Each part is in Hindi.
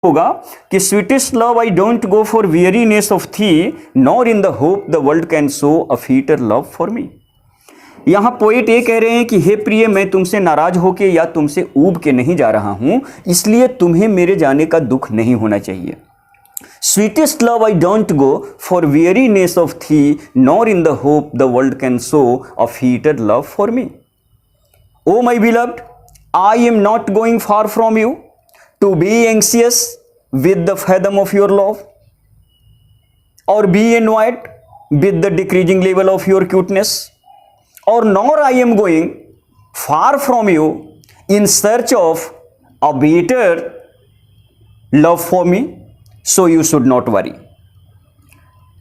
होगा कि sweetest love I don't go for weariness of thee nor in the hope the world can show a fitter love for me. यहां पोएट ये कह रहे हैं कि हे प्रिय, मैं तुमसे नाराज होके या तुमसे ऊब के नहीं जा रहा हूं, इसलिए तुम्हें मेरे जाने का दुख नहीं होना चाहिए। Sweetest love I don't go for weariness of thee nor in the hope the world can show a fitter love for me. O my beloved, I am not going far from you to be anxious with the fathom of your love or be annoyed with the decreasing level of your cuteness, or nor I am going far from you in search of a better love for me, so you should not worry.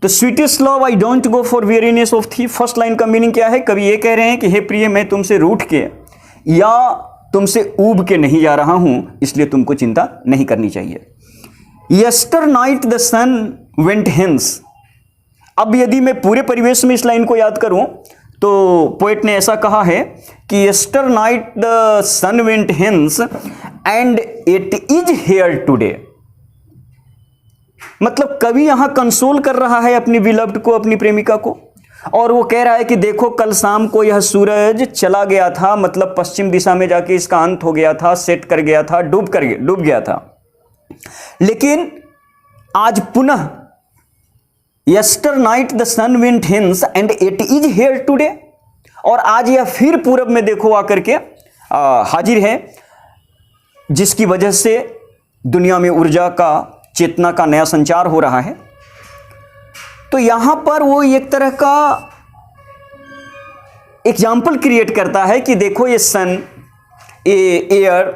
The sweetest love I don't go for weariness of thee, first line का मीनिंग क्या है? कवि ये कह रहे हैं कि हे प्रिय, मैं तुमसे रूठ के या तुमसे ऊब के नहीं जा रहा हूं, इसलिए तुमको चिंता नहीं करनी चाहिए। Yester night the sun went hence. अब यदि मैं पूरे परिवेश में इस लाइन को याद करूं तो पोएट ने ऐसा कहा है कि yester night the sun went hence and it is here today. मतलब कवि यहां कंसोल कर रहा है अपनी बिलव्ड को, अपनी प्रेमिका को, और वो कह रहा है कि देखो कल शाम को यह सूरज चला गया था, मतलब पश्चिम दिशा में जाके इसका अंत हो गया था, सेट कर गया था, डूब गया था, लेकिन आज पुनः yester night the sun went hence and it is here today, और आज यह फिर पूरब में देखो आकर के हाजिर है, जिसकी वजह से दुनिया में ऊर्जा का, चेतना का नया संचार हो रहा है। तो यहां पर वो एक तरह का एग्जाम्पल क्रिएट करता है कि देखो ये सन, एयर,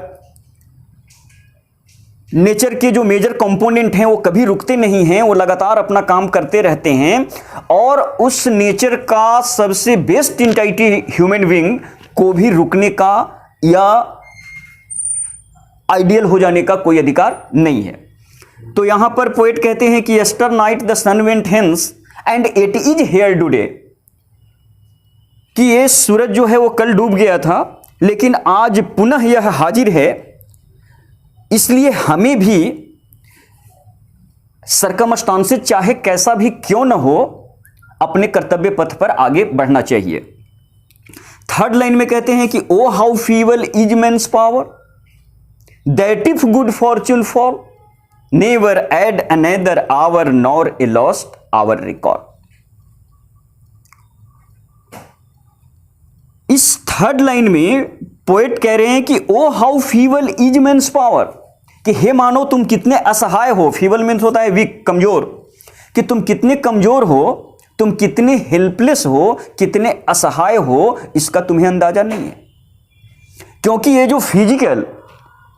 नेचर के जो मेजर कंपोनेंट हैं वो कभी रुकते नहीं हैं, वो लगातार अपना काम करते रहते हैं, और उस नेचर का सबसे बेस्ट इंटाइटी ह्यूमन बीइंग को भी रुकने का या आइडियल हो जाने का कोई अधिकार नहीं है। तो यहां पर पोएट कहते हैं कि yester night the sun went hence and it is here today, कि ये सूरज जो है वो कल डूब गया था, लेकिन आज पुनः यह हाजिर है, इसलिए हमें भी सरकमस्टांसेस चाहे कैसा भी क्यों न हो, अपने कर्तव्य पथ पर आगे बढ़ना चाहिए। थर्ड लाइन में कहते हैं कि O how feeble is man's power that if good fortune fall never add another hour nor a lost hour recall। इस थर्ड लाइन में पोएट कह रहे हैं कि O how feeble is man's power, कि हे मानो तुम कितने असहाय हो। फीबल मीन्स होता है वीक, कमजोर, कि तुम कितने कमजोर हो, तुम कितने हेल्पलेस हो, कितने असहाय हो, इसका तुम्हें अंदाजा नहीं है। क्योंकि ये जो फिजिकल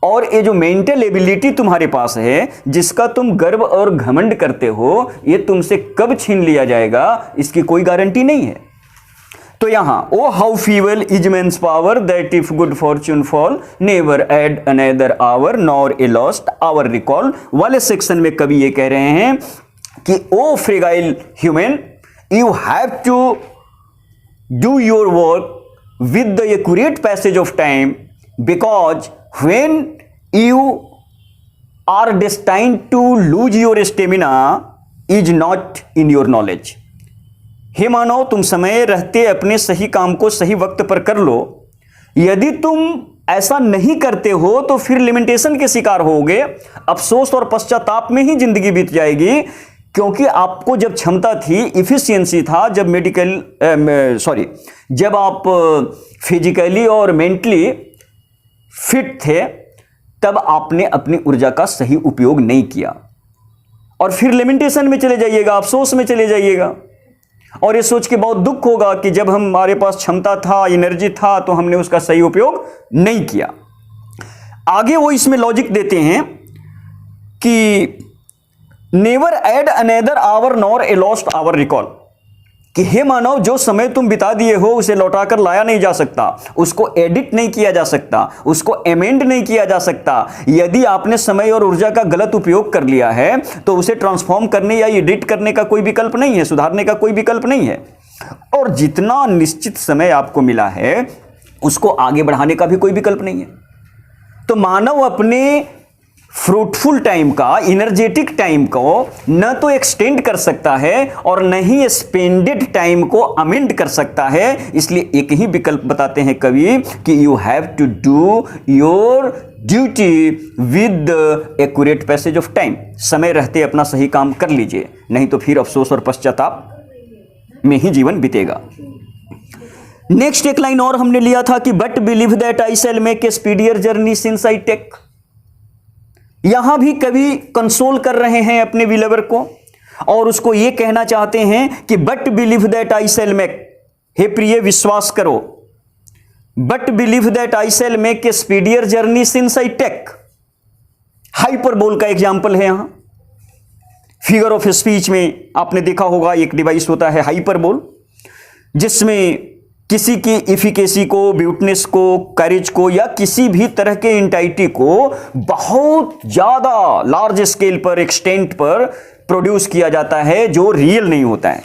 और ये जो मेंटल एबिलिटी तुम्हारे पास है, जिसका तुम गर्व और घमंड करते हो, ये तुमसे कब छीन लिया जाएगा, इसकी कोई गारंटी नहीं है। तो यहां O how feeble is man's power that if good fortune fall never add another hour nor a lost hour recall वाले सेक्शन में कवि ये कह रहे हैं कि O fragile human, you have to do your work with the accurate passage of time, because when you are destined to lose your stamina is not in your knowledge। हे मानव, तुम समय रहते अपने सही काम को सही वक्त पर कर लो। यदि तुम ऐसा नहीं करते हो तो फिर लिमिटेशन के शिकार होगे, अफसोस और पश्चाताप में ही जिंदगी बीत जाएगी, क्योंकि आपको जब क्षमता थी, इफिशियंसी था, जब आप फिजिकली और मेंटली फिट थे, तब आपने अपनी ऊर्जा का सही उपयोग नहीं किया, और फिर लिमिटेशन में चले जाइएगा, अफसोस में चले जाइएगा, और ये सोच के बहुत दुख होगा कि जब हमारे पास क्षमता था, एनर्जी था, तो हमने उसका सही उपयोग नहीं किया। आगे वो इसमें लॉजिक देते हैं कि never add another hour nor a lost hour recall, कि हे मानव, जो समय तुम बिता दिए हो उसे लौटाकर लाया नहीं जा सकता, उसको एडिट नहीं किया जा सकता, उसको अमेंड नहीं किया जा सकता। यदि आपने समय और ऊर्जा का गलत उपयोग कर लिया है तो उसे ट्रांसफॉर्म करने या एडिट करने का कोई विकल्प नहीं है, सुधारने का कोई विकल्प नहीं है, और जितना निश्चित समय आपको मिला है उसको आगे बढ़ाने का भी कोई विकल्प नहीं है। तो मानव अपने फ्रूटफुल टाइम का, इनर्जेटिक टाइम को न तो एक्सटेंड कर सकता है और न ही स्पेंडेड टाइम को अमेंड कर सकता है। इसलिए एक ही विकल्प बताते हैं कवि कि you have to do your duty with accurate passage of time. समय रहते अपना सही काम कर लीजिए, नहीं तो फिर अफसोस और पश्चाताप में ही जीवन बीतेगा। नेक्स्ट एक लाइन और हमने लिया था कि but believe that I shall make a speedier journey since I take. यहां भी कवि कंसोल कर रहे हैं अपने बिलीवर को और उसको यह कहना चाहते हैं कि but believe that I shall make, हे प्रिय विश्वास करो, but believe that I shall make a speedier journey since I take. Hyperbole का एग्जाम्पल है यहां। फिगर ऑफ स्पीच में आपने देखा होगा एक डिवाइस होता है हाइपरबोल, जिसमें किसी की इफिकेसी को, ब्यूटनेस को, करेज को या किसी भी तरह के इंटाइटी को बहुत ज्यादा लार्ज स्केल पर, एक्सटेंट पर प्रोड्यूस किया जाता है जो रियल नहीं होता है।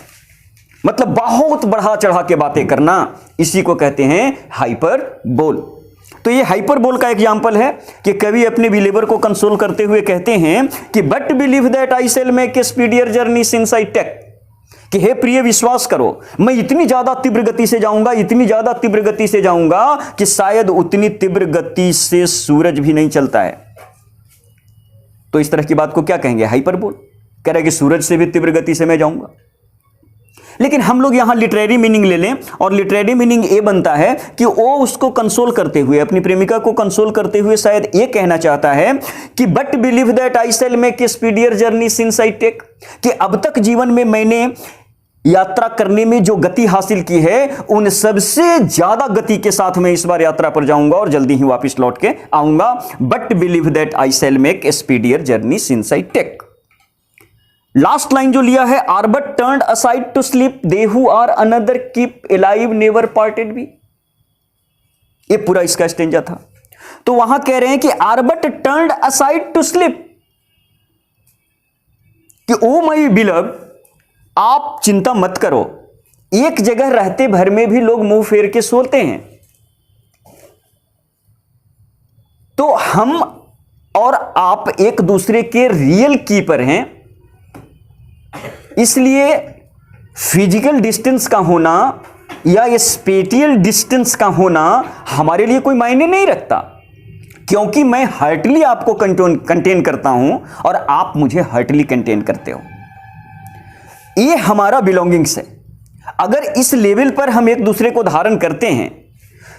मतलब बहुत बढ़ा चढ़ा के बातें करना, इसी को कहते हैं हाइपरबोल। तो ये हाइपरबोल का एग्जाम्पल है कि कवि अपने बिलीवर को कंसोल करते हुए कहते हैं कि but believe that I shall make a speedier journey since I take, कि हे प्रिय विश्वास करो, मैं इतनी ज्यादा तीव्र गति से जाऊंगा, इतनी ज्यादा तीव्र गति से जाऊंगा कि शायद उतनी तीव्र गति से सूरज भी नहीं चलता है। तो इस तरह की बात को क्या कहेंगे? हाइपरबोल। कह रहा है कि सूरज से भी तीव्र गति से मैं जाऊंगा। लेकिन हम लोग यहां लिटरेरी मीनिंग ले लें और लिटरेरी मीनिंग ये बनता है कि वो उसको कंसोल करते हुए, अपनी प्रेमिका को कंसोल करते हुए शायद ये कहना चाहता है कि but believe that I shall make a speedier journey since I take, कि अब तक जीवन में मैंने यात्रा करने में जो गति हासिल की है उन सबसे ज्यादा गति के साथ मैं इस बार यात्रा पर जाऊंगा और जल्दी ही वापस लौट के आऊंगा। But believe that I shall make a speedier journey since I take. Last line जो लिया है, are but turned aside to sleep they who are another keep alive never parted be. ये पूरा इसका स्टेंजा था। तो वहां कह रहे हैं कि are but turned aside to sleep, कि ओ माय बिलव, आप चिंता मत करो, एक जगह रहते भर में भी लोग मुंह फेर के सोते हैं। तो हम और आप एक दूसरे के रियल कीपर हैं, इसलिए फिजिकल डिस्टेंस का होना या स्पेटियल डिस्टेंस का होना हमारे लिए कोई मायने नहीं रखता, क्योंकि मैं हार्टली आपको कंटेन करता हूं और आप मुझे हार्टली कंटेन करते हो। ये हमारा बिलोंगिंग्स है। अगर इस लेवल पर हम एक दूसरे को धारण करते हैं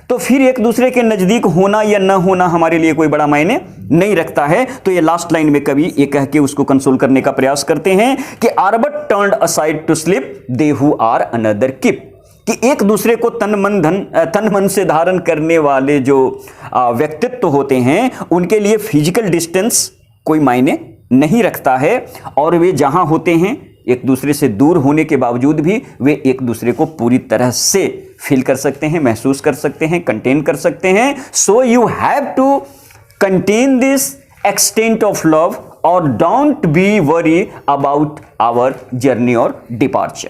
तो फिर एक दूसरे के नजदीक होना या ना होना हमारे लिए कोई बड़ा मायने नहीं रखता है। तो ये लास्ट लाइन में कवि ये कह के उसको कंसोल करने का प्रयास करते हैं कि are but turned aside to sleep they who are another keep, कि एक दूसरे को तन मन से धारण करने वाले जो व्यक्तित्व होते हैं उनके लिए फिजिकल डिस्टेंस कोई मायने नहीं रखता है, और वे जहां होते हैं एक दूसरे से दूर होने के बावजूद भी वे एक दूसरे को पूरी तरह से फील कर सकते हैं, महसूस कर सकते हैं, कंटेन कर सकते हैं। So you have to contain this extent of love और don't be worry about our journey और डिपार्चर।